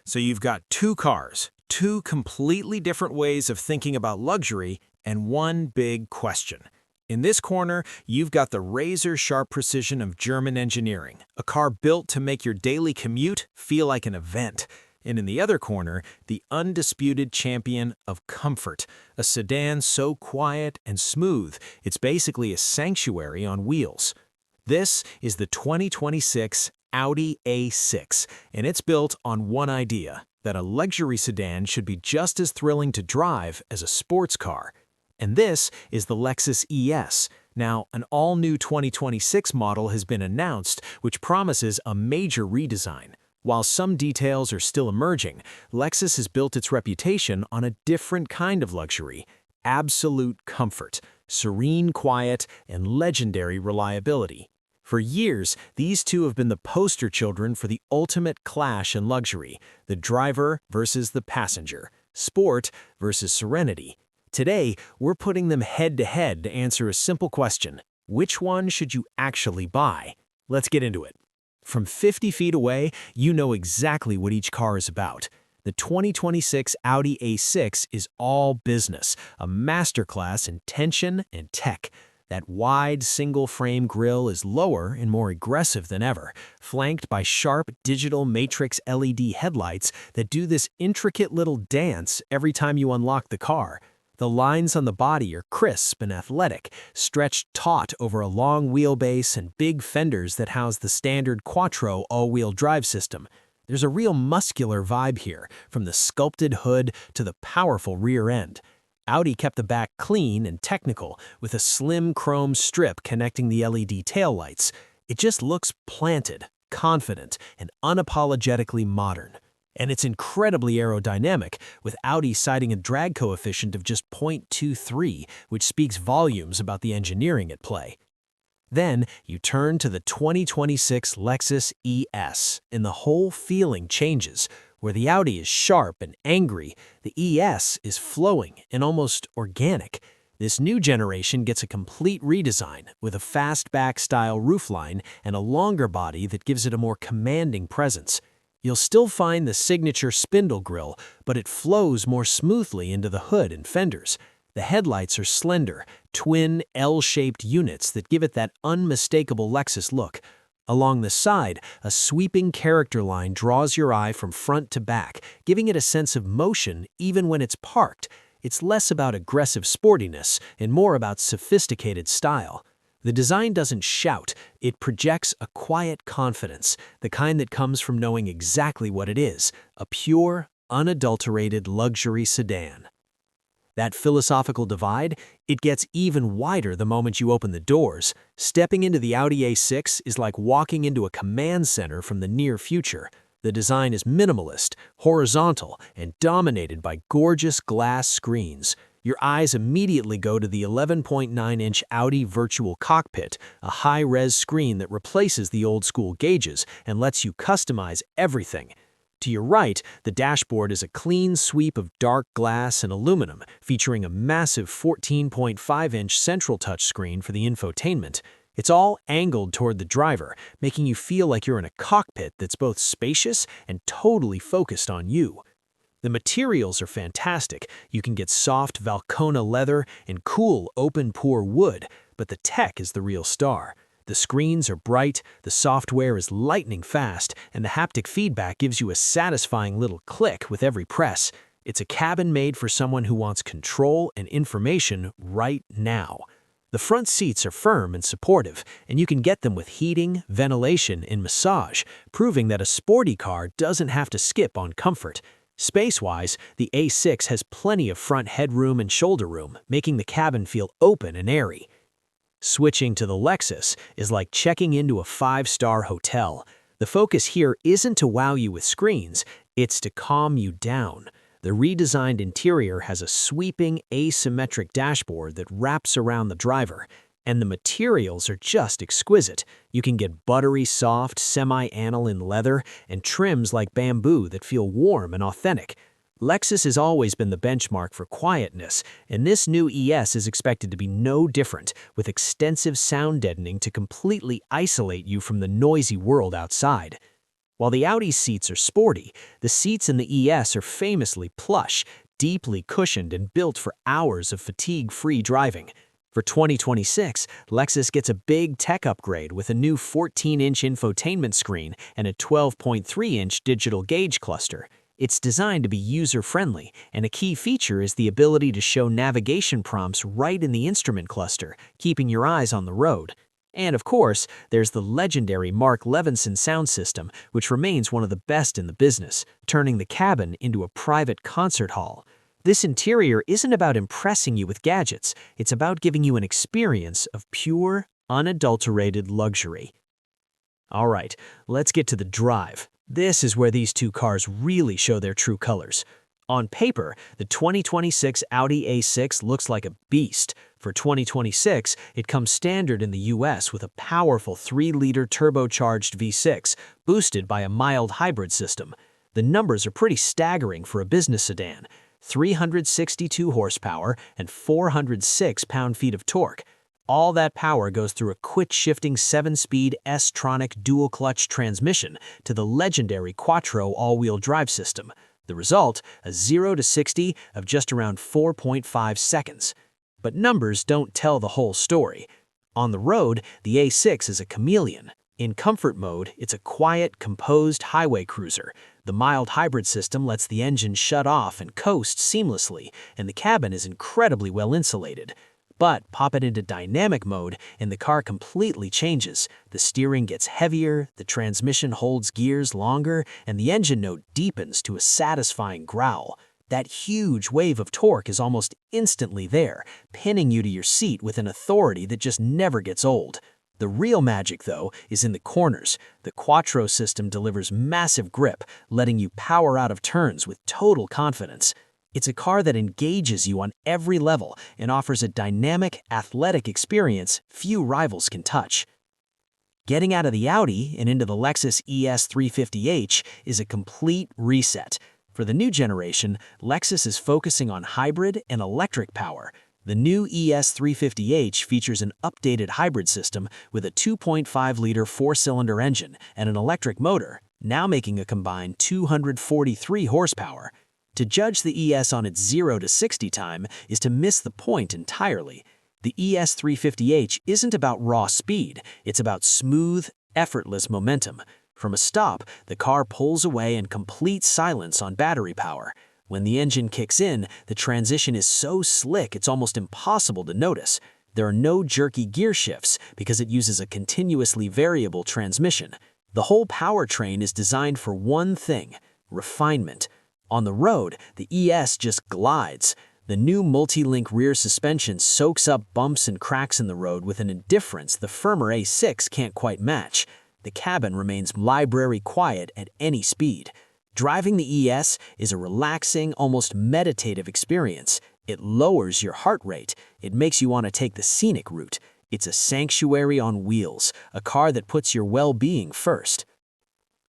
So you've got two cars, two completely different ways of thinking about luxury, and one big question. In this corner, you've got the razor-sharp precision of German engineering, a car built to make your daily commute feel like an event. And in the other corner, the undisputed champion of comfort, a sedan so quiet and smooth, it's basically a sanctuary on wheels. This is the 2026 Audi A6, and it's built on one idea, that a luxury sedan should be just as thrilling to drive as a sports car. And this is the Lexus ES. Now, an all-new 2026 model has been announced, which promises a major redesign. While some details are still emerging, Lexus has built its reputation on a different kind of luxury: absolute comfort, serene quiet, and legendary reliability. For years, these two have been the poster children for the ultimate clash in luxury: the driver versus the passenger, sport versus serenity. Today, we're putting them head-to-head to answer a simple question: which one should you actually buy? Let's get into it. From 50 feet away, you know exactly what each car is about. The 2026 Audi A6 is all business, a masterclass in tension and tech. That wide, single-frame grille is lower and more aggressive than ever, flanked by sharp digital matrix LED headlights that do this intricate little dance every time you unlock the car. The lines on the body are crisp and athletic, stretched taut over a long wheelbase and big fenders that house the standard Quattro all-wheel drive system. There's a real muscular vibe here, from the sculpted hood to the powerful rear end. Audi kept the back clean and technical, with a slim chrome strip connecting the LED taillights. It just looks planted, confident, and unapologetically modern. And it's incredibly aerodynamic, with Audi citing a drag coefficient of just 0.23, which speaks volumes about the engineering at play. Then, you turn to the 2026 Lexus ES, and the whole feeling changes. Where the Audi is sharp and angry, the ES is flowing and almost organic. This new generation gets a complete redesign, with a fastback-style roofline and a longer body that gives it a more commanding presence. You'll still find the signature spindle grille, but it flows more smoothly into the hood and fenders. The headlights are slender, twin L-shaped units that give it that unmistakable Lexus look. Along the side, a sweeping character line draws your eye from front to back, giving it a sense of motion even when it's parked. It's less about aggressive sportiness and more about sophisticated style. The design doesn't shout, it projects a quiet confidence, the kind that comes from knowing exactly what it is: a pure, unadulterated luxury sedan. That philosophical divide, it gets even wider the moment you open the doors. Stepping into the Audi A6 is like walking into a command center from the near future. The design is minimalist, horizontal, and dominated by gorgeous glass screens. Your eyes immediately go to the 11.9-inch Audi Virtual Cockpit, a high-res screen that replaces the old-school gauges and lets you customize everything. To your right, the dashboard is a clean sweep of dark glass and aluminum, featuring a massive 14.5-inch central touchscreen for the infotainment. It's all angled toward the driver, making you feel like you're in a cockpit that's both spacious and totally focused on you. The materials are fantastic. You can get soft Valcona leather and cool open-pore wood, but the tech is the real star. The screens are bright, the software is lightning fast, and the haptic feedback gives you a satisfying little click with every press. It's a cabin made for someone who wants control and information right now. The front seats are firm and supportive, and you can get them with heating, ventilation, and massage, proving that a sporty car doesn't have to skip on comfort. Space-wise, the A6 has plenty of front headroom and shoulder room, making the cabin feel open and airy. Switching to the Lexus is like checking into a five-star hotel. The focus here isn't to wow you with screens, it's to calm you down. The redesigned interior has a sweeping, asymmetric dashboard that wraps around the driver, and the materials are just exquisite. You can get buttery soft, semi-aniline leather and trims like bamboo that feel warm and authentic. Lexus has always been the benchmark for quietness, and this new ES is expected to be no different, with extensive sound deadening to completely isolate you from the noisy world outside. While the Audi seats are sporty, the seats in the ES are famously plush, deeply cushioned and built for hours of fatigue-free driving. For 2026, Lexus gets a big tech upgrade with a new 14-inch infotainment screen and a 12.3-inch digital gauge cluster. It's designed to be user-friendly, and a key feature is the ability to show navigation prompts right in the instrument cluster, keeping your eyes on the road. And of course, there's the legendary Mark Levinson sound system, which remains one of the best in the business, turning the cabin into a private concert hall. This interior isn't about impressing you with gadgets, it's about giving you an experience of pure, unadulterated luxury. Alright, let's get to the drive. This is where these two cars really show their true colors. On paper, the 2026 Audi A6 looks like a beast. For 2026, it comes standard in the US with a powerful 3-liter turbocharged V6, boosted by a mild hybrid system. The numbers are pretty staggering for a business sedan: 362 horsepower and 406 pound-feet of torque. All that power goes through a quick-shifting 7-speed S-tronic dual-clutch transmission to the legendary Quattro all-wheel drive system. The result, a 0 to 60 of just around 4.5 seconds. But numbers don't tell the whole story. On the road, the A6 is a chameleon. In comfort mode, it's a quiet, composed highway cruiser. The mild hybrid system lets the engine shut off and coast seamlessly, and the cabin is incredibly well insulated. But pop it into dynamic mode and the car completely changes. The steering gets heavier, the transmission holds gears longer, and the engine note deepens to a satisfying growl. That huge wave of torque is almost instantly there, pinning you to your seat with an authority that just never gets old. The real magic, though, is in the corners. The Quattro system delivers massive grip, letting you power out of turns with total confidence. It's a car that engages you on every level and offers a dynamic, athletic experience few rivals can touch. Getting out of the Audi and into the Lexus ES350h is a complete reset. For the new generation, Lexus is focusing on hybrid and electric power. The new ES350h features an updated hybrid system with a 2.5-liter 4-cylinder engine and an electric motor, now making a combined 243 horsepower. To judge the ES on its 0 to 60 time is to miss the point entirely. The ES350h isn't about raw speed, it's about smooth, effortless momentum. From a stop, the car pulls away in complete silence on battery power. When the engine kicks in, the transition is so slick it's almost impossible to notice. There are no jerky gear shifts because it uses a continuously variable transmission. The whole powertrain is designed for one thing: refinement. On the road, the ES just glides. The new multi-link rear suspension soaks up bumps and cracks in the road with an indifference the firmer A6 can't quite match. The cabin remains library quiet at any speed. Driving the ES is a relaxing, almost meditative experience. It lowers your heart rate. It makes you want to take the scenic route. It's a sanctuary on wheels, a car that puts your well-being first.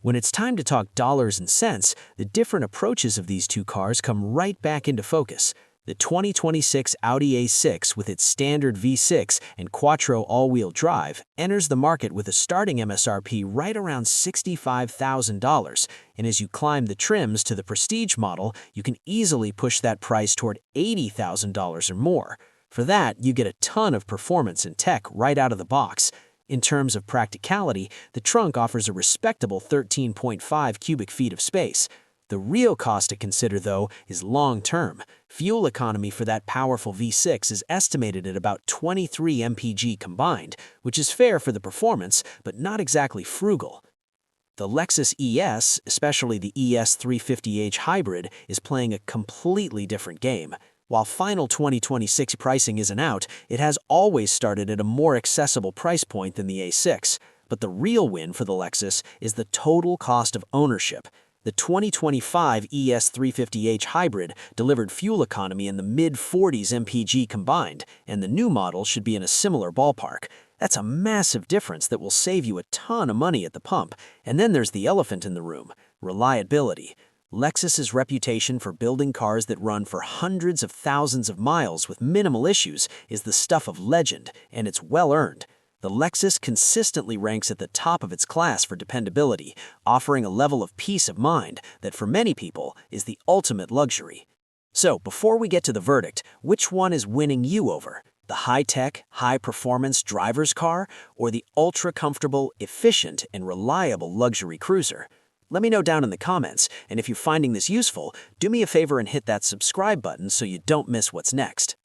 When it's time to talk dollars and cents, the different approaches of these two cars come right back into focus. The 2026 Audi A6 with its standard V6 and Quattro all-wheel drive enters the market with a starting MSRP right around $65,000, and as you climb the trims to the Prestige model, you can easily push that price toward $80,000 or more. For that, you get a ton of performance and tech right out of the box. In terms of practicality, the trunk offers a respectable 13.5 cubic feet of space. The real cost to consider, though, is long-term. Fuel economy for that powerful V6 is estimated at about 23 mpg combined, which is fair for the performance, but not exactly frugal. The Lexus ES, especially the ES350h Hybrid, is playing a completely different game. While final 2026 pricing isn't out, it has always started at a more accessible price point than the A6. But the real win for the Lexus is the total cost of ownership. The 2025 ES350h Hybrid delivered fuel economy in the mid-40s mpg combined, and the new model should be in a similar ballpark. That's a massive difference that will save you a ton of money at the pump. And then there's the elephant in the room: reliability. Lexus's reputation for building cars that run for hundreds of thousands of miles with minimal issues is the stuff of legend, and it's well earned. The Lexus consistently ranks at the top of its class for dependability, offering a level of peace of mind that for many people is the ultimate luxury. So, before we get to the verdict, which one is winning you over? The high-tech, high-performance driver's car or the ultra-comfortable, efficient, and reliable luxury cruiser? Let me know down in the comments, and if you're finding this useful, do me a favor and hit that subscribe button so you don't miss what's next.